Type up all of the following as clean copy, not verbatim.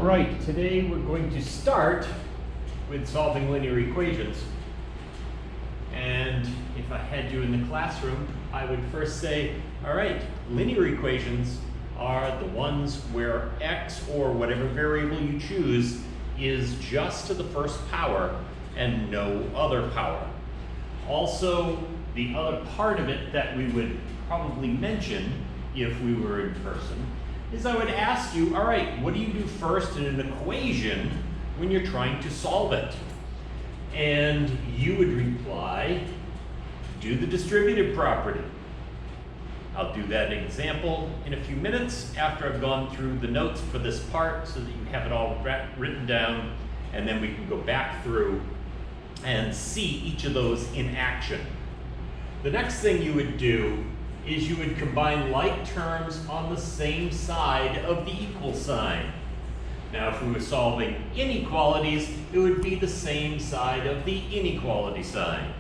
right, today we're going to start with solving linear equations. And if I had you in the classroom, I would first say, all right, linear equations are the ones where x or whatever variable you choose is just to the first power and no other power. Also, the other part of it that we would probably mention if we were in person is I would ask you, all right, what do you do first in an equation when you're trying to solve it? And you would reply, do the distributive property. I'll do that example in a few minutes after I've gone through the notes for this part so that you have it all written down, and then we can go back through and see each of those in action. The next thing you would do is you would combine like terms on the same side of the equal sign. Now, if we were solving inequalities, it would be the same side of the inequality sign.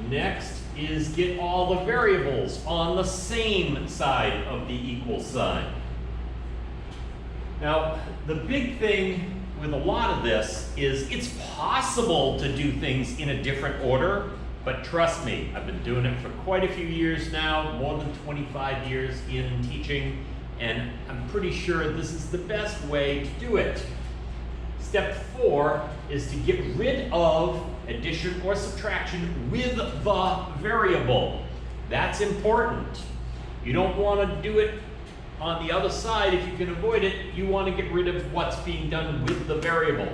Next is get all the variables on the same side of the equal sign. Now, the big thing with a lot of this is it's possible to do things in a different order, but trust me, I've been doing it for quite a few years now, more than 25 years in teaching, and I'm pretty sure this is the best way to do it. Step 4 is to get rid of addition or subtraction with the variable. That's important. You don't want to do it on the other side if you can avoid it. You want to get rid of what's being done with the variable.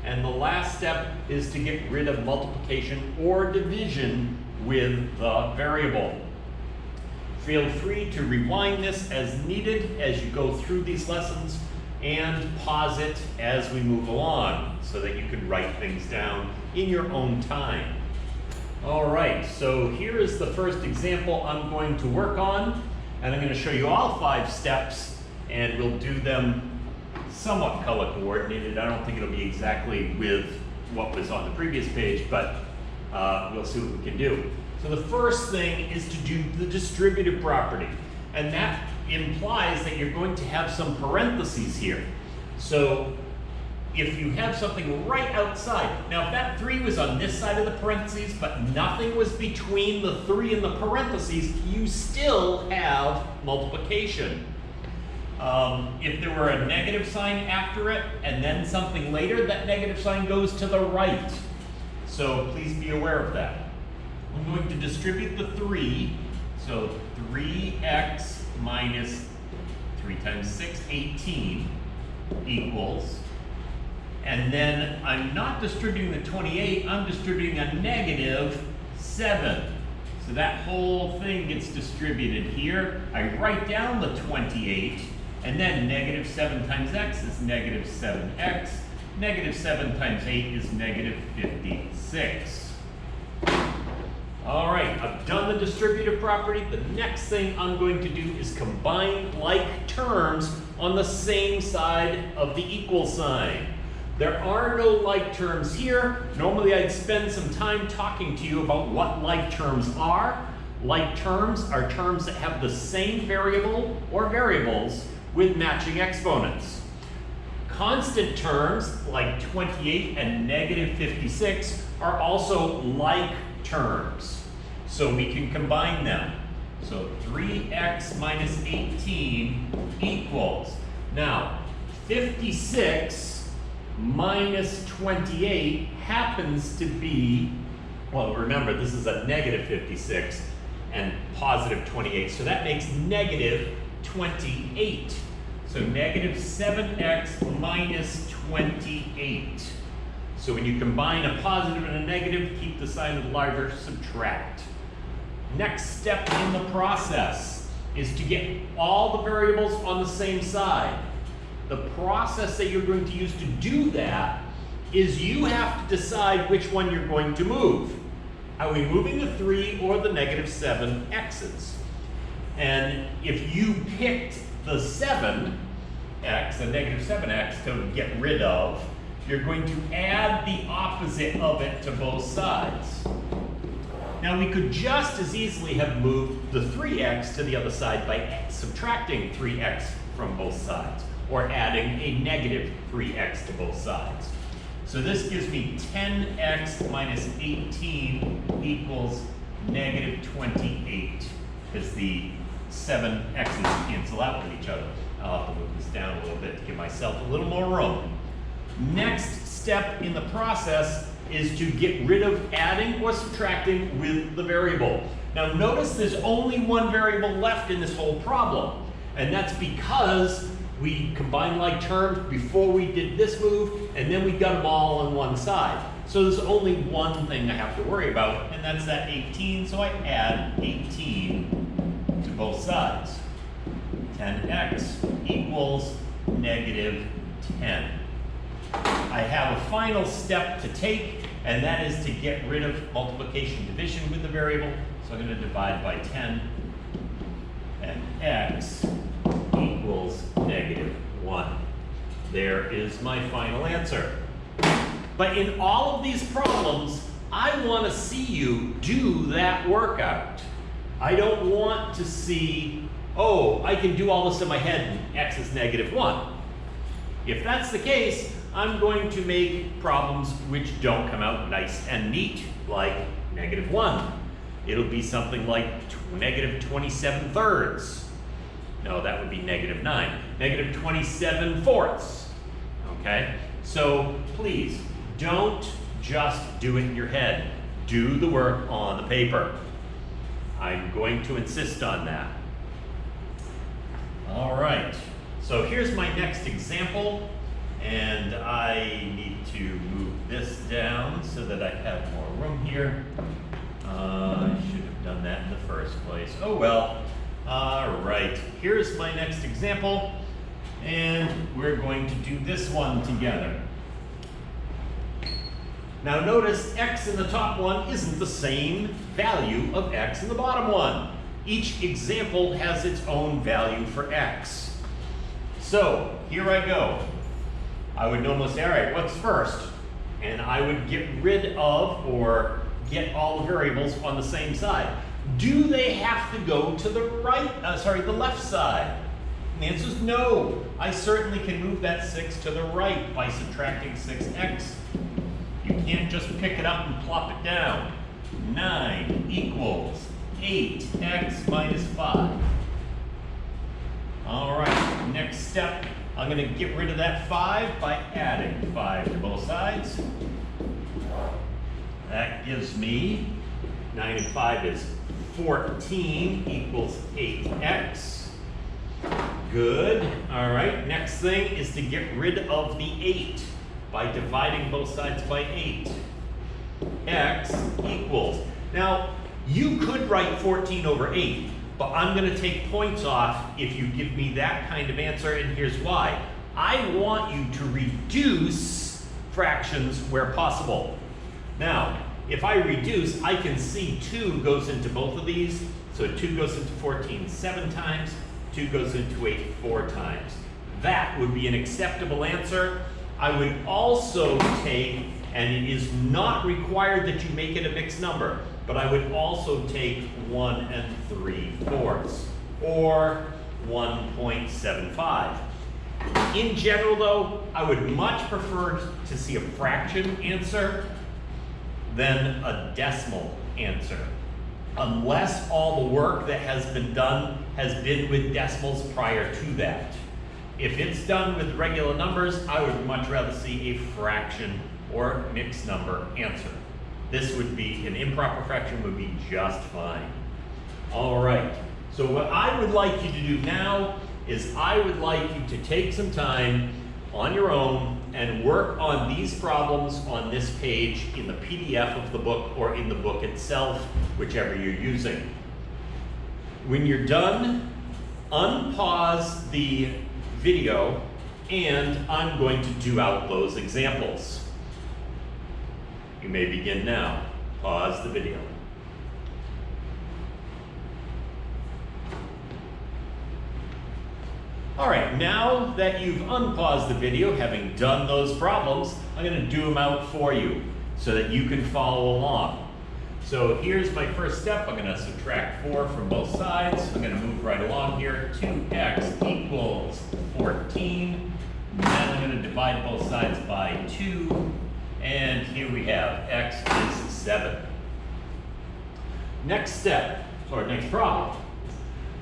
And the last step is to get rid of multiplication or division with the variable. Feel free to rewind this as needed as you go through these lessons and pause it as we move along so that you can write things down in your own time. All right, so here is the first example I'm going to work on, and I'm going to show you all 5 steps, and we'll do them somewhat color coordinated. I don't think it'll be exactly with what was on the previous page, but we'll see what we can do. So the first thing is to do the distributive property, and that implies that you're going to have some parentheses here. So if you have something right outside, now if that 3 was on this side of the parentheses, but nothing was between the 3 and the parentheses, you still have multiplication. If there were a negative sign after it and then something later, that negative sign goes to the right. So please be aware of that. I'm going to distribute the 3. So 3x minus 3 times 6, 18 equals. And then I'm not distributing the 28, I'm distributing a negative 7. So that whole thing gets distributed here. I write down the 28. And then negative 7 times x is negative 7x. Negative 7 times 8 is negative 56. All right, I've done the distributive property. The next thing I'm going to do is combine like terms on the same side of the equal sign. There are no like terms here. Normally I'd spend some time talking to you about what like terms are. Like terms are terms that have the same variable or variables with matching exponents. Constant terms like 28 and negative 56 are also like terms, so we can combine them. So 3x minus 18 equals, now 56 minus 28 happens to be, well, remember this is a negative 56 and positive 28, so that makes negative 28. So negative 7x minus 28. So when you combine a positive and a negative, keep the sign of the larger, subtract. Next step in the process is to get all the variables on the same side. The process that you're going to use to do that is you have to decide which one you're going to move. Are we moving the 3 or the negative 7 x's? And if you picked the 7x, the negative 7x, to get rid of, you're going to add the opposite of it to both sides. Now we could just as easily have moved the 3x to the other side by subtracting 3x from both sides, or adding a negative 3x to both sides. So this gives me 10x minus 18 equals negative 28, because the 7 x's cancel out with each other. I'll have to move this down a little bit to give myself a little more room. Next step in the process is to get rid of adding or subtracting with the variable. Now notice there's only one variable left in this whole problem, and that's because we combined like terms before we did this move, and then we got them all on one side. So there's only one thing I have to worry about, and that's that 18, so I add 18 to both sides. 10x equals negative 10. I have a final step to take, and that is to get rid of multiplication division with the variable. So I'm going to divide by 10, and x equals negative 1. There is my final answer. But in all of these problems, I want to see you do that workout. I don't want to see, oh, I can do all this in my head and x is negative 1. If that's the case, I'm going to make problems which don't come out nice and neat, like negative 1. It'll be something like negative 27 thirds. No, that would be negative 9. Negative 27 fourths. Okay? So please, don't just do it in your head. Do the work on the paper. I'm going to insist on that. All right. So here's my next example. And I need to move this down so that I have more room here. I should have done that in the first place. Oh well. All right, here's my next example. And we're going to do this one together. Now notice x in the top one isn't the same value of x in the bottom one. Each example has its own value for x. So here I go. I would normally say, all right, what's first? And I would get rid of or get all the variables on the same side. Do they have to go to the the left side? And the answer is no. I certainly can move that 6 to the right by subtracting 6x. You can't just pick it up and plop it down. 9 equals 8x minus 5. All right, next step. I'm going to get rid of that 5 by adding 5 to both sides. That gives me 9 and 5 is 14 equals 8x. Good. All right, next thing is to get rid of the 8 by dividing both sides by 8. X equals. Now, you could write 14 over 8. But I'm going to take points off if you give me that kind of answer, and here's why. I want you to reduce fractions where possible. Now, if I reduce, I can see 2 goes into both of these. So 2 goes into 14 7 times, 2 goes into 8 4 times. That would be an acceptable answer. I would also take, and it is not required that you make it a mixed number, but I would also take 1 3/4, or 1.75. In general though, I would much prefer to see a fraction answer than a decimal answer, unless all the work that has been done has been with decimals prior to that. If it's done with regular numbers, I would much rather see a fraction or mixed number answer. This would be, an improper fraction would be just fine. All right, so what I would like you to do now is I would like you to take some time on your own and work on these problems on this page in the PDF of the book or in the book itself, whichever you're using. When you're done, unpause the video and I'm going to do out those examples. You may begin now. Pause the video. All right, now that you've unpaused the video, having done those problems, I'm going to do them out for you so that you can follow along. So here's my first step. I'm going to subtract 4 from both sides. I'm going to move right along here. 2x equals 14. And then I'm going to divide both sides by 2. And here we have x is 7. Next step, or next problem,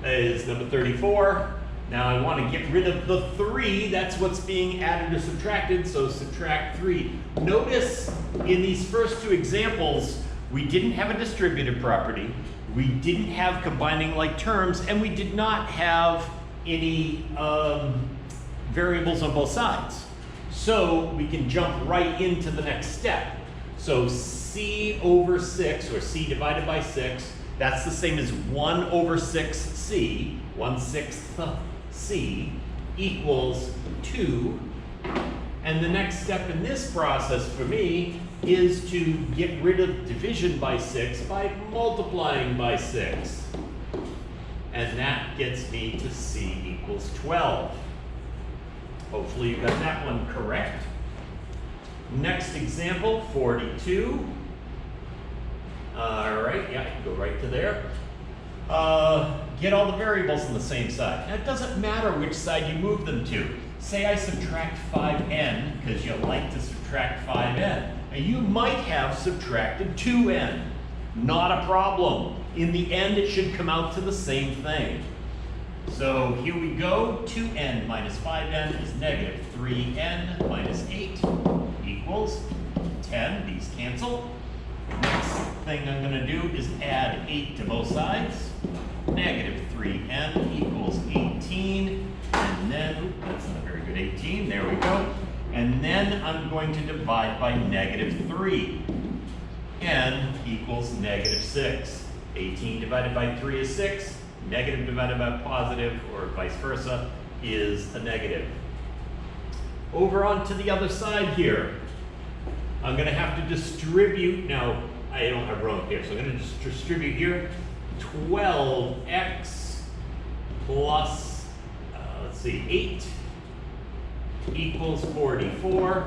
is number 34. Now I want to get rid of the 3. That's what's being added or subtracted, so subtract 3. Notice in these first two examples, we didn't have a distributive property, we didn't have combining like terms, and we did not have any variables on both sides. So we can jump right into the next step. So c over 6, or c divided by 6, that's the same as 1 over 6c, 1/6 c, equals 2. And the next step in this process for me is to get rid of division by 6 by multiplying by 6. And that gets me to c equals 12. Hopefully you got that one correct. Next example, 42. All right, yeah, go right to there. Get all the variables on the same side. Now it doesn't matter which side you move them to. Say I subtract 5n, because you like to subtract 5n. Now you might have subtracted 2n. Not a problem. In the end, it should come out to the same thing. So here we go. 2n minus 5n is negative 3n minus 8 equals 10. These cancel. Next thing I'm going to do is add 8 to both sides. Negative 3n equals 18. And then, that's not a very good 18. There we go. And then I'm going to divide by negative 3. n equals negative 6. 18 divided by 3 is 6. Negative divided by positive, or vice versa, is a negative. Over onto the other side here. I'm going to have to distribute, now I don't have room here, so I'm going to just distribute here 12x plus, let's see, 8 equals 44.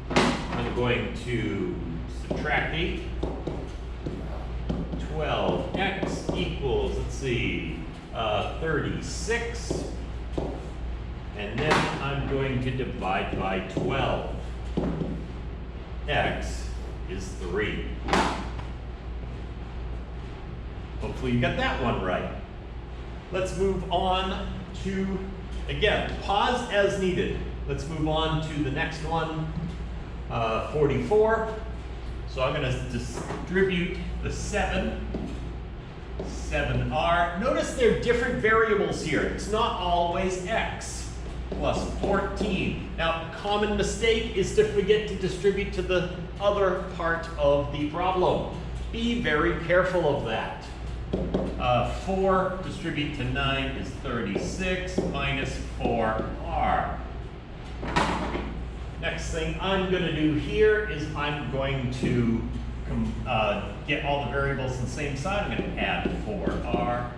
I'm going to subtract 8. 12x equals, let's see, 36. And then I'm going to divide by 12. X is 3. Hopefully you got that one right. Let's move on to, again, pause as needed. Let's move on to the next one, 44. So I'm going to distribute the 7r. Notice they're different variables here. It's not always x plus 14. Now, a common mistake is to forget to distribute to the other part of the problem. Be very careful of that. 4 distribute to 9 is 36 minus 4r. Next thing I'm going to do here is I'm going to get all the variables on the same side. I'm going to add 4r.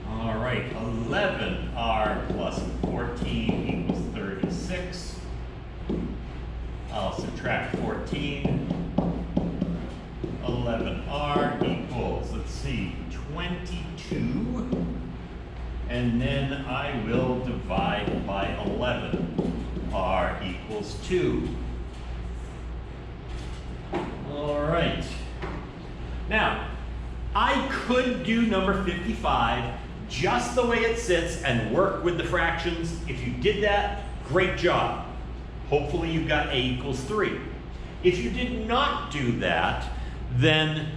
All right, 11r plus 14 equals 36. I'll subtract 14. 11r equals, let's see, 22. And then I will divide by 11. R equals 2. All right. Now, I could do number 55 just the way it sits and work with the fractions. If you did that, great job. Hopefully you got a equals 3. If you did not do that, then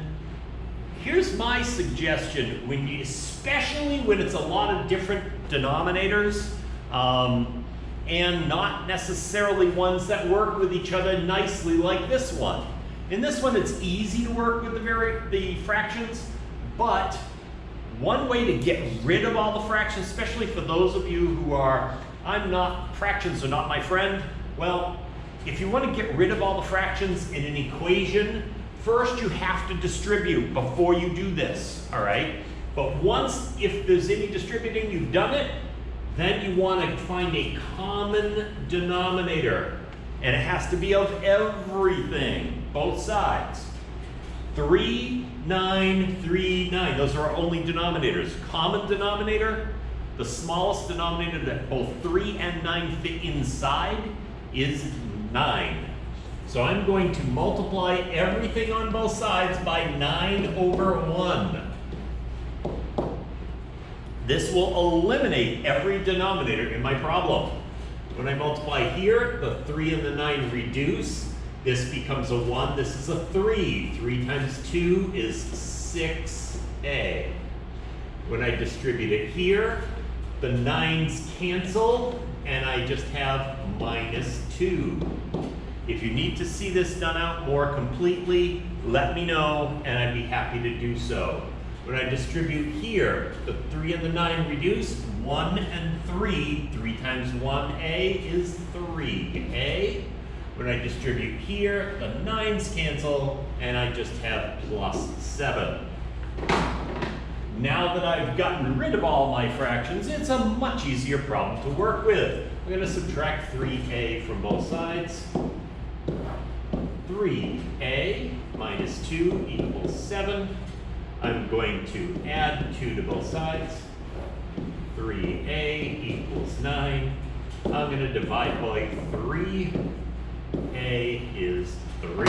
here's my suggestion, especially when it's a lot of different denominators, and not necessarily ones that work with each other nicely like this one. In this one, it's easy to work with the fractions, but one way to get rid of all the fractions, especially for those of you who are, fractions are not my friend. Well, if you want to get rid of all the fractions in an equation, first you have to distribute before you do this, all right? But once, if there's any distributing, you've done it, then you want to find a common denominator. And it has to be of everything. both sides. 3, 9, 3, 9. Those are our only denominators. Common denominator, the smallest denominator that both 3 and 9 fit inside is 9. So I'm going to multiply everything on both sides by 9 over 1. This will eliminate every denominator in my problem. When I multiply here, the 3 and the 9 reduce. This becomes a 1, this is a 3. 3 times 2 is 6a. When I distribute it here, the 9's cancel, and I just have minus 2. If you need to see this done out more completely, let me know, and I'd be happy to do so. When I distribute here, the 3 and the 9 reduce, 1 and 3. 3 times 1a is 3a. When I distribute here, the 9's cancel, and I just have plus 7. Now that I've gotten rid of all my fractions, it's a much easier problem to work with. I'm going to subtract 3a from both sides. 3a minus 2 equals 7. I'm going to add 2 to both sides. 3a equals 9. I'm going to divide by 3. A is 3.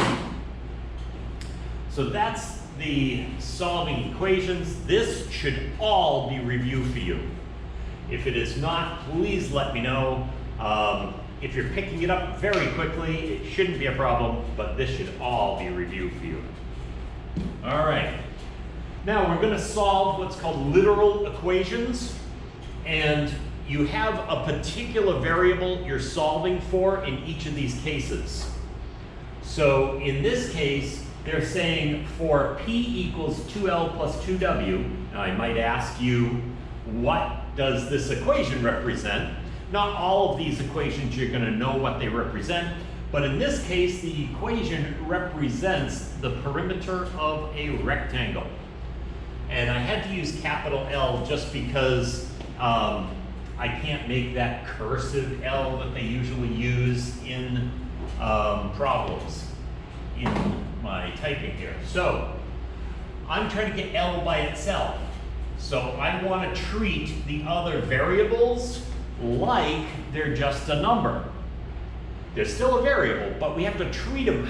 So that's the solving equations. This should all be review for you. If it is not, please let me know. If you're picking it up very quickly, it shouldn't be a problem, but this should all be review for you. All right. Now we're going to solve what's called literal equations, and you have a particular variable you're solving for in each of these cases. So in this case, they're saying for p equals 2l plus 2w. Now I might ask you, what does this equation represent? Not all of these equations you're going to know what they represent, but in this case, the equation represents the perimeter of a rectangle. And I had to use capital L just because I can't make that cursive L that they usually use in problems in my typing here. So I'm trying to get L by itself. So I want to treat the other variables like they're just a number. They're still a variable, but we have to treat them